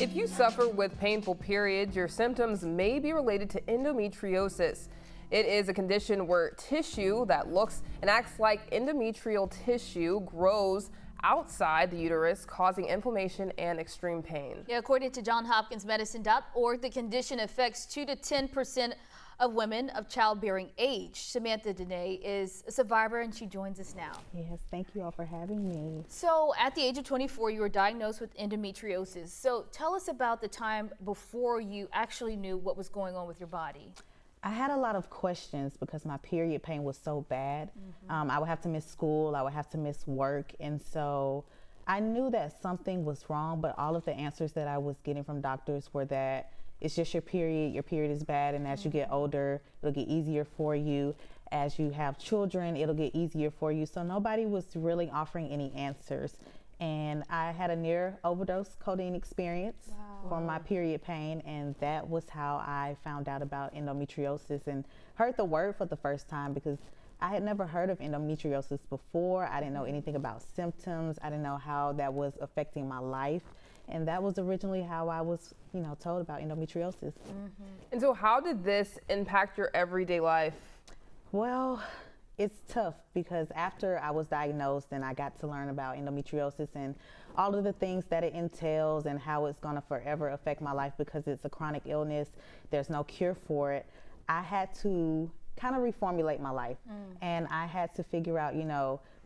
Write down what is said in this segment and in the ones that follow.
If you suffer with painful periods, your symptoms may be related to endometriosis. It is a condition where tissue that looks and acts like endometrial tissue grows outside the uterus, causing inflammation and extreme pain. Yeah, according to JohnsHopkinsMedicine.org, the condition affects 2 to 10% of women of childbearing age. Samantha Denäe is a survivor and she joins us now. Yes, thank you all for having me. So at the age of 24, you were diagnosed with endometriosis. So tell us about the time before you actually knew what was going on with your body. I had a lot of questions because my period pain was so bad. I would have to miss school, I would have to miss work, and so I knew that something was wrong, but all of the answers that I was getting from doctors were that it's just your period is bad, and as you get older, it'll get easier for you. As you have children, it'll get easier for you. So nobody was really offering any answers. And I had a near overdose codeine experience for my period pain, and that was how I found out about endometriosis and heard the word for the first time, because I had never heard of endometriosis before. I didn't know anything about symptoms. I didn't know how that was affecting my life. And that was originally how I was, told about endometriosis. And so how did this impact your everyday life? Well, it's tough because after I was diagnosed and I got to learn about endometriosis and all of the things that it entails and how it's going to forever affect my life because it's a chronic illness, there's no cure for it, I had to kind of reformulate my life. And I had to figure out,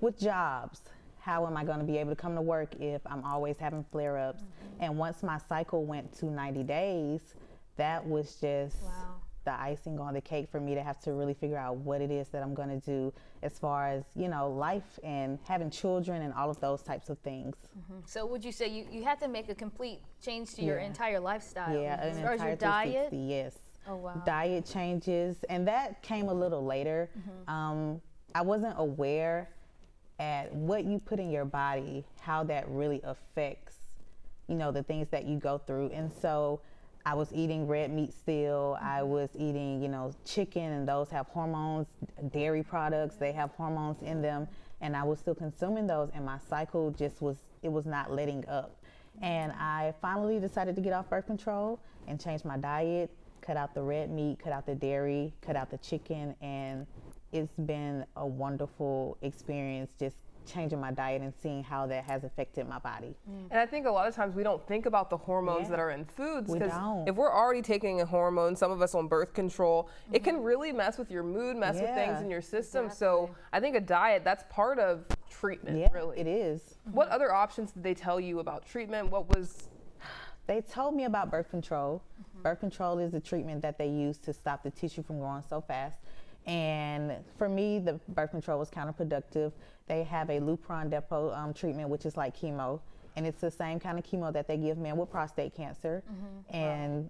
with jobs, how am I going to be able to come to work if I'm always having flare-ups? And once my cycle went to 90 days, that was just the icing on the cake for me to have to really figure out what it is that I'm going to do as far as, life and having children and all of those types of things. So would you say you had to make a complete change to your entire lifestyle? Yeah, as an far as your entire diet? 360, yes. Oh, wow. Diet changes, and that came a little later. I wasn't aware at what you put in your body, how that really affects, the things that you go through. And so I was eating red meat still. I was eating, chicken, and those have hormones. Dairy products, they have hormones in them. And I was still consuming those, and my cycle just was not letting up. And I finally decided to get off birth control and change my diet, cut out the red meat, cut out the dairy, cut out the chicken, and it's been a wonderful experience just changing my diet and seeing how that has affected my body. And I think a lot of times we don't think about the hormones that are in foods, We because don't. if we're already taking a hormone, some of us on birth control, it can really mess with your mood, mess with things in your system. So I think a diet, that's part of treatment, really. It is. What other options did they tell you about treatment? They told me about birth control. Birth control is a treatment that they use to stop the tissue from growing so fast. And for me, the birth control was counterproductive. They have a Lupron depot treatment, which is like chemo. And it's the same kind of chemo that they give men with prostate cancer. And,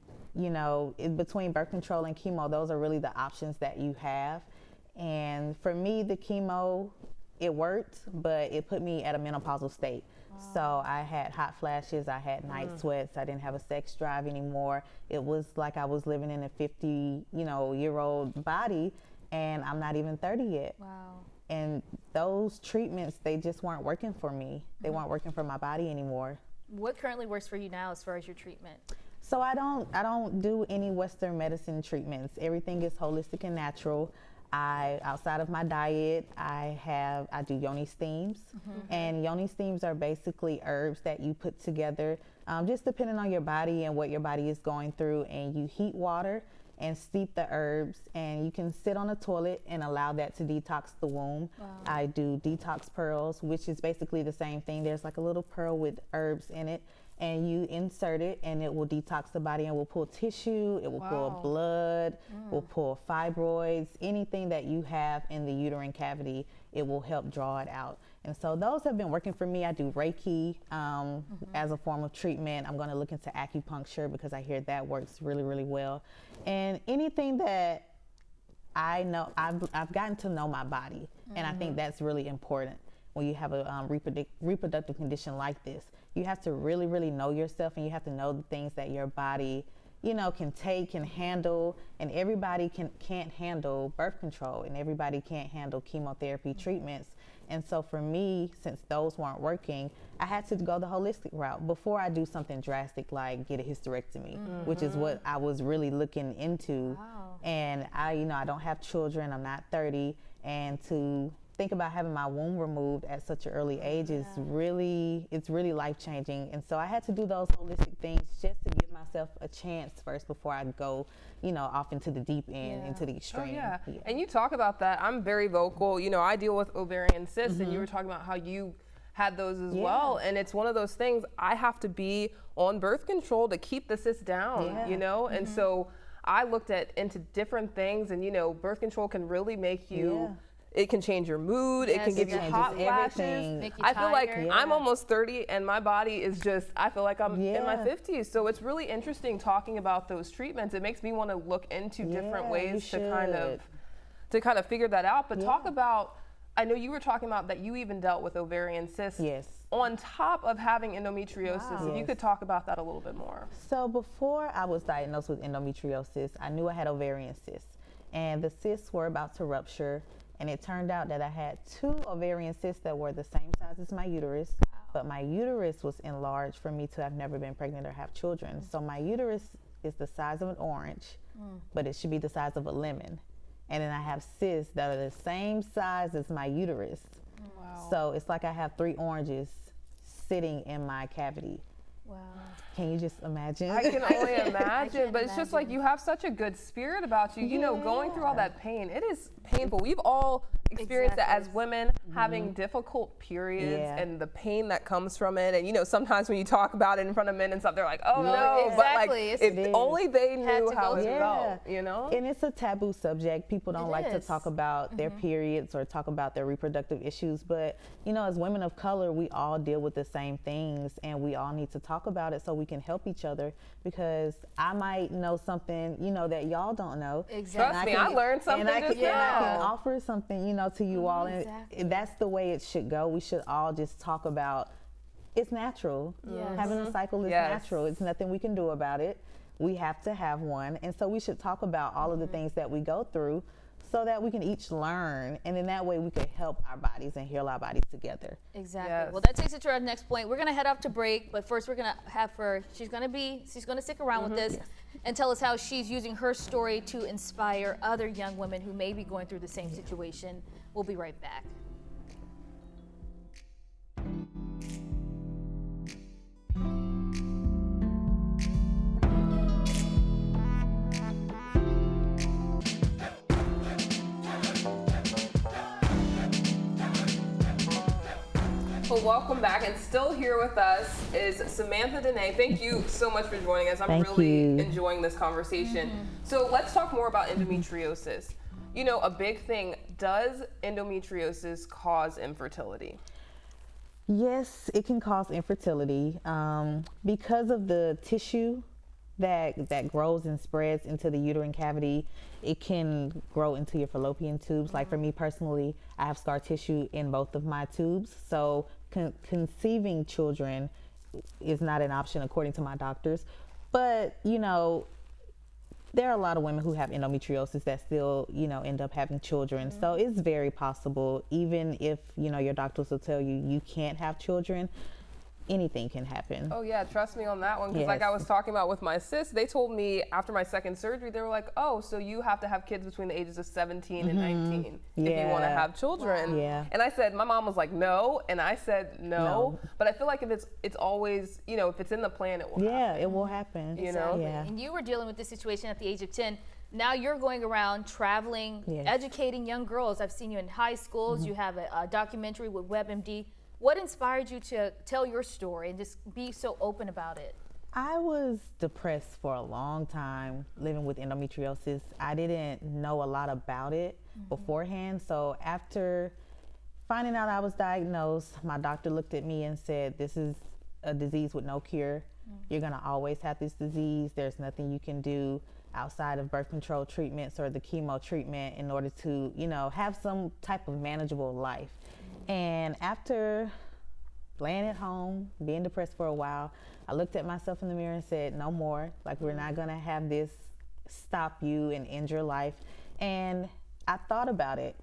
between birth control and chemo, those are really the options that you have. And for me, the chemo, it worked, but it put me at a menopausal state. So I had hot flashes, I had night sweats, I didn't have a sex drive anymore. It was like I was living in a 50-year-old body, and I'm not even 30 yet. Wow. And those treatments, they just weren't working for me. They weren't working for my body anymore. What currently works for you now as far as your treatment? So I don't do any Western medicine treatments. Everything is holistic and natural. Outside of my diet, I do yoni steams, and yoni steams are basically herbs that you put together, just depending on your body and what your body is going through, and you heat water and steep the herbs, and you can sit on a toilet and allow that to detox the womb. I do detox pearls, which is basically the same thing. There's like a little pearl with herbs in it, and you insert it and it will detox the body and will pull tissue, it will pull blood, will pull fibroids, anything that you have in the uterine cavity, it will help draw it out. And so those have been working for me. I do Reiki as a form of treatment. I'm going to look into acupuncture because I hear that works really, really well. And anything that I know, I've gotten to know my body, and I think that's really important. When you have a reproductive condition like this, you have to really, really know yourself, and you have to know the things that your body can handle, and everybody can't handle birth control, and everybody can't handle chemotherapy treatments. And so for me, since those weren't working, I had to go the holistic route before I do something drastic like get a hysterectomy, which is what I was really looking into. Wow. And I don't have children, I'm not 30, and to think about having my womb removed at such an early age is really life-changing. And so I had to do those holistic things just to give myself a chance first before I go, off into the deep end, into the extreme. Oh, yeah. And you talk about that. I'm very vocal. I deal with ovarian cysts, and you were talking about how you had those as well. And it's one of those things, I have to be on birth control to keep the cysts down, And so I looked into different things, and, birth control can really make you it can change your mood. Yes, it can give you hot flashes. Make you I feel like tired. I'm almost 30 and my body is just, I feel like I'm in my 50s. So it's really interesting talking about those treatments. It makes me want to look into different ways to kind of figure that out. But talk about, I know you were talking about that you even dealt with ovarian cysts. Yes. On top of having endometriosis, if you could talk about that a little bit more. So before I was diagnosed with endometriosis, I knew I had ovarian cysts, and the cysts were about to rupture. And it turned out that I had 2 ovarian cysts that were the same size as my uterus, but my uterus was enlarged for me to have never been pregnant or have children. So my uterus is the size of an orange, but it should be the size of a lemon. And then I have cysts that are the same size as my uterus. Wow. So it's like I have 3 oranges sitting in my cavity. Wow. Can you just imagine? I can only imagine, but it's just like you have such a good spirit about you. Going through all that pain, it is painful. We've all experienced it as women, having difficult periods and the pain that comes from it. And sometimes when you talk about it in front of men and stuff, they're like, "Oh no!" Exactly. But like, if only they knew how it felt, And it's a taboo subject. People don't like to talk about their periods or talk about their reproductive issues. But as women of color, we all deal with the same things, and we all need to talk about it so we can help each other, because I might know something, that y'all don't know. Exactly. Trust me, I learned something just now. And I can offer something, to you all. And that's the way it should go. We should all just talk about it's natural. Yes. Having a cycle is natural. It's nothing we can do about it. We have to have one. And so we should talk about all of the things that we go through so that we can each learn, and in that way we can help our bodies and heal our bodies together. Exactly. Yes. Well, that takes us to our next point. We're going to head off to break, but first we're going to have her, she's going to stick around with this and tell us how she's using her story to inspire other young women who may be going through the same situation. We'll be right back. Well, welcome back, and still here with us is Samantha Denäe. Thank you so much for joining us. I'm really enjoying this conversation. So let's talk more about endometriosis. A big thing, does endometriosis cause infertility? Yes, it can cause infertility because of the tissue that grows and spreads into the uterine cavity. It can grow into your fallopian tubes. Like for me personally, I have scar tissue in both of my tubes. So conceiving children is not an option according to my doctors. But, there are a lot of women who have endometriosis that still, end up having children. So it's very possible, even if, your doctors will tell you can't have children, anything can happen. Oh yeah, trust me on that one, because like I was talking about with my cysts, they told me after my second surgery, they were like, oh, so you have to have kids between the ages of 17 and 19 if you want to have children. Yeah. And I said, my mom was like, no, and I said no. But I feel like if it's always, if it's in the plan, it will happen. It will happen. Exactly. And you were dealing with this situation at the age of 10. Now you're going around traveling, educating young girls. I've seen you in high schools. You have a documentary with WebMD. What inspired you to tell your story and just be so open about it? I was depressed for a long time living with endometriosis. I didn't know a lot about it beforehand. So after finding out I was diagnosed, my doctor looked at me and said, this is a disease with no cure. You're gonna always have this disease. There's nothing you can do outside of birth control treatments or the chemo treatment in order to, have some type of manageable life. And after laying at home, being depressed for a while. I looked at myself in the mirror and said, no more. Like, we're not gonna have this stop you and end your life. And I thought about it.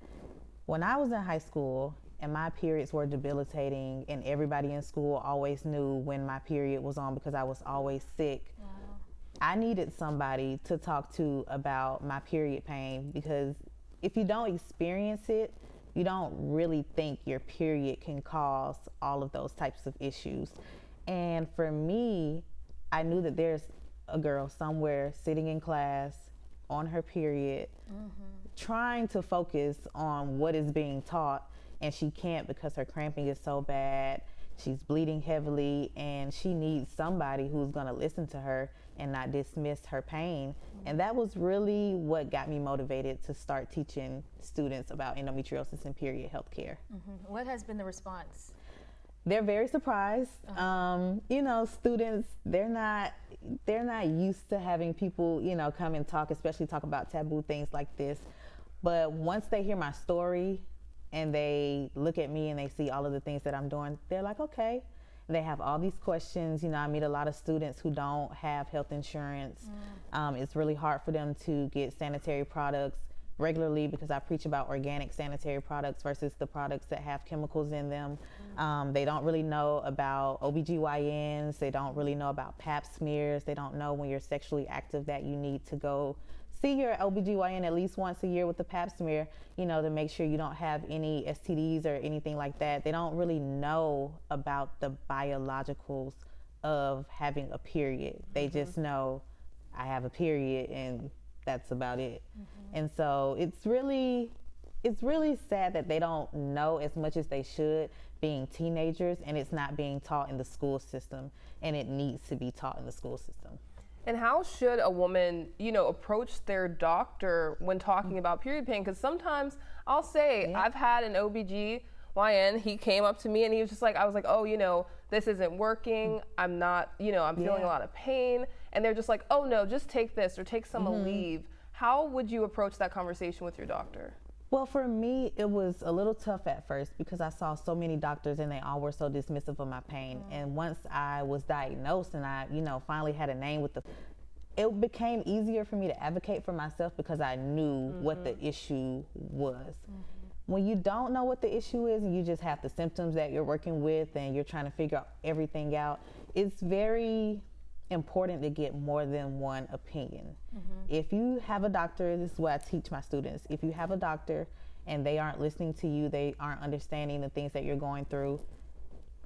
When I was in high school and my periods were debilitating and everybody in school always knew when my period was on because I was always sick, wow. I needed somebody to talk to about my period pain, because if you don't experience it, you don't really think your period can cause all of those types of issues. And for me, I knew that there's a girl somewhere sitting in class on her period, trying to focus on what is being taught, and she can't because her cramping is so bad. She's bleeding heavily, and she needs somebody who's gonna listen to her and not dismiss her pain. And that was really what got me motivated to start teaching students about endometriosis and period health care. What has been the response? They're very surprised. You know, students, they're not used to having people, you know, come and talk, especially talk about taboo things like this. But once they hear my story and they look at me and they see all of the things that I'm doing, they're like, okay. They have all these questions. You know, I meet a lot of students who don't have health insurance. It's really hard for them to get sanitary products regularly because I preach about organic sanitary products versus the products that have chemicals in them. They don't really know about OBGYNs. They don't really know about pap smears. They don't know when you're sexually active that you need to go see your OBGYN at least once a year with the pap smear, you know, to make sure you don't have any STDs or anything like that. They don't really know about the biologicals of having a period. They just know I have a period and that's about it. And so it's really sad that they don't know as much as they should being teenagers, and it's not being taught in the school system, and it needs to be taught in the school system. And how should a woman, you know, approach their doctor when talking about period pain? Because sometimes I'll say, I've had an OBGYN, he came up to me and he was just like, I was like, oh, you know, this isn't working. I'm not, you know, I'm feeling a lot of pain. And they're just like, oh no, just take this or take some Aleve. How would you approach that conversation with your doctor? Well, for me, it was a little tough at first because I saw so many doctors and they all were so dismissive of my pain. And once I was diagnosed and I, you know, finally had a name with it became easier for me to advocate for myself because I knew what the issue was. When you don't know what the issue is and you just have the symptoms that you're working with and you're trying to figure out everything out, it's very important to get more than one opinion. If you have a doctor, this is what I teach my students, if you have a doctor and they aren't listening to you, they aren't understanding the things that you're going through,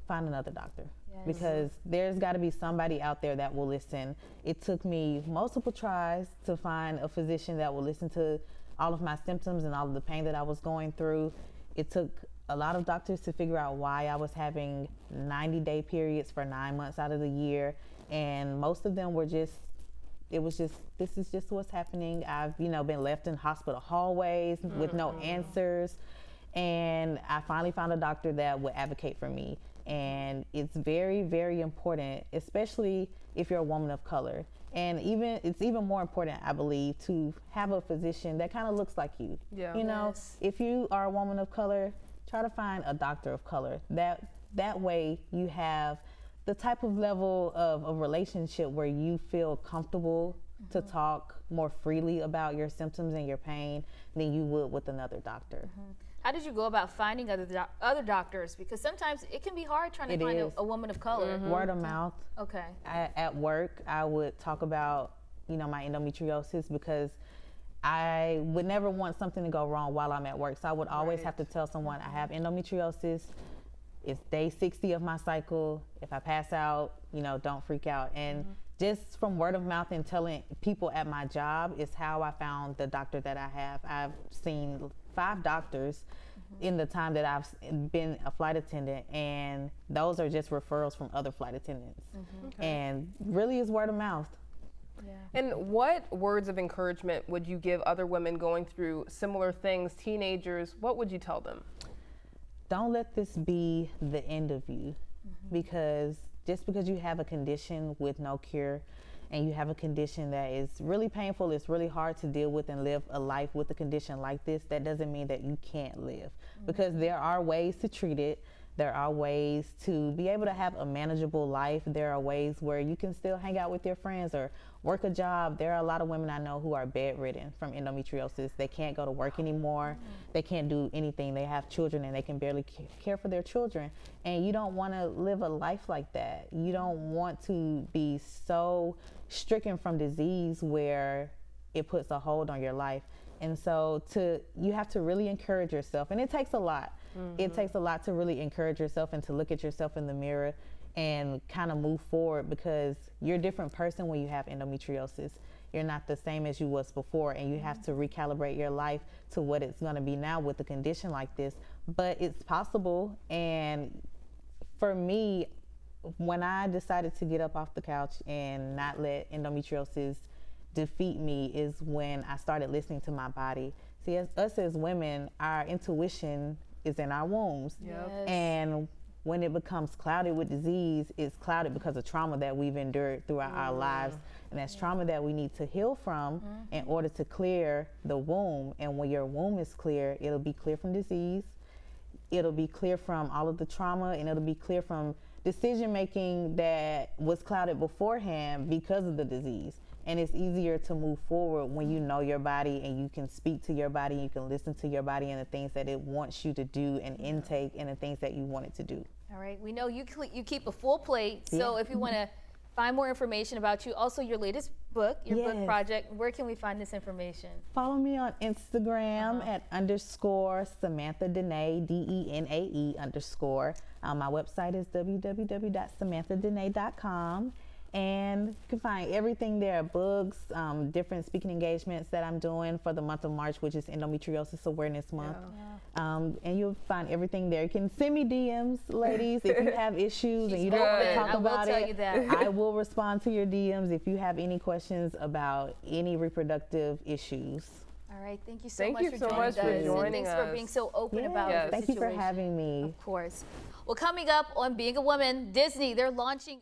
find another doctor. Because there's got to be somebody out there that will listen. It took me multiple tries to find a physician that will listen to all of my symptoms and all of the pain that I was going through. It took a lot of doctors to figure out why I was having 90-day periods for 9 months out of the year. And most of them were just, it was just, this is just what's happening. I've, you know, been left in hospital hallways with no answers. And I finally found a doctor that would advocate for me. And it's very, very important, especially if you're a woman of color. And it's even more important, I believe, to have a physician that kind of looks like you. You know, if you are a woman of color, try to find a doctor of color. That way you have the type of level of a relationship where you feel comfortable to talk more freely about your symptoms and your pain than you would with another doctor. How did you go about finding other doctors? Because sometimes it can be hard trying to find a woman of color. Word of mouth. Okay. At work, I would talk about, you know, my endometriosis because I would never want something to go wrong while I'm at work. So I would always have to tell someone I have endometriosis. It's day 60 of my cycle. If I pass out, you know, don't freak out. And just from word of mouth and telling people at my job is how I found the doctor that I have. I've seen 5 doctors in the time that I've been a flight attendant, and those are just referrals from other flight attendants. And really is word of mouth. And what words of encouragement would you give other women going through similar things, teenagers? What would you tell them? Don't let this be the end of you, because just because you have a condition with no cure and you have a condition that is really painful, it's really hard to deal with and live a life with a condition like this, that doesn't mean that you can't live, because there are ways to treat it. There are ways to be able to have a manageable life. There are ways where you can still hang out with your friends or work a job. There are a lot of women I know who are bedridden from endometriosis. They can't go to work anymore. They can't do anything. They have children and they can barely care for their children. And you don't want to live a life like that. You don't want to be so stricken from disease where it puts a hold on your life. And so you have to really encourage yourself, and it takes a lot. It takes a lot to really encourage yourself and to look at yourself in the mirror and kind of move forward, because you're a different person when you have endometriosis. You're not the same as you was before, and you have to recalibrate your life to what it's going to be now with a condition like this. But it's possible, and for me, when I decided to get up off the couch and not let endometriosis defeat me is when I started listening to my body. See, us as women, our intuition is in our wombs. Yes. And when it becomes clouded with disease, it's clouded because of trauma that we've endured throughout our lives. And that's trauma that we need to heal from in order to clear the womb. And when your womb is clear, it'll be clear from disease. It'll be clear from all of the trauma, and it'll be clear from decision making that was clouded beforehand because of the disease. And it's easier to move forward when you know your body and you can speak to your body, and you can listen to your body and the things that it wants you to do and intake and the things that you want it to do. All right, we know you keep a full plate, so if you want to find more information about you, also your latest book, your book project, where can we find this information? Follow me on Instagram at _Samantha Denäe, DENAE _. My website is www.samanthadenäe.com. And you can find everything there, books, different speaking engagements that I'm doing for the month of March, which is Endometriosis Awareness Month. And you'll find everything there. You can send me DMs, ladies, if you have issues and you don't want to talk about it. I will respond to your DMs if you have any questions about any reproductive issues. All right, thank you so much for joining us. Thanks for being so open about your Thank situation. you for having me. Of course. Well, coming up on Being a Woman, Disney, they're launching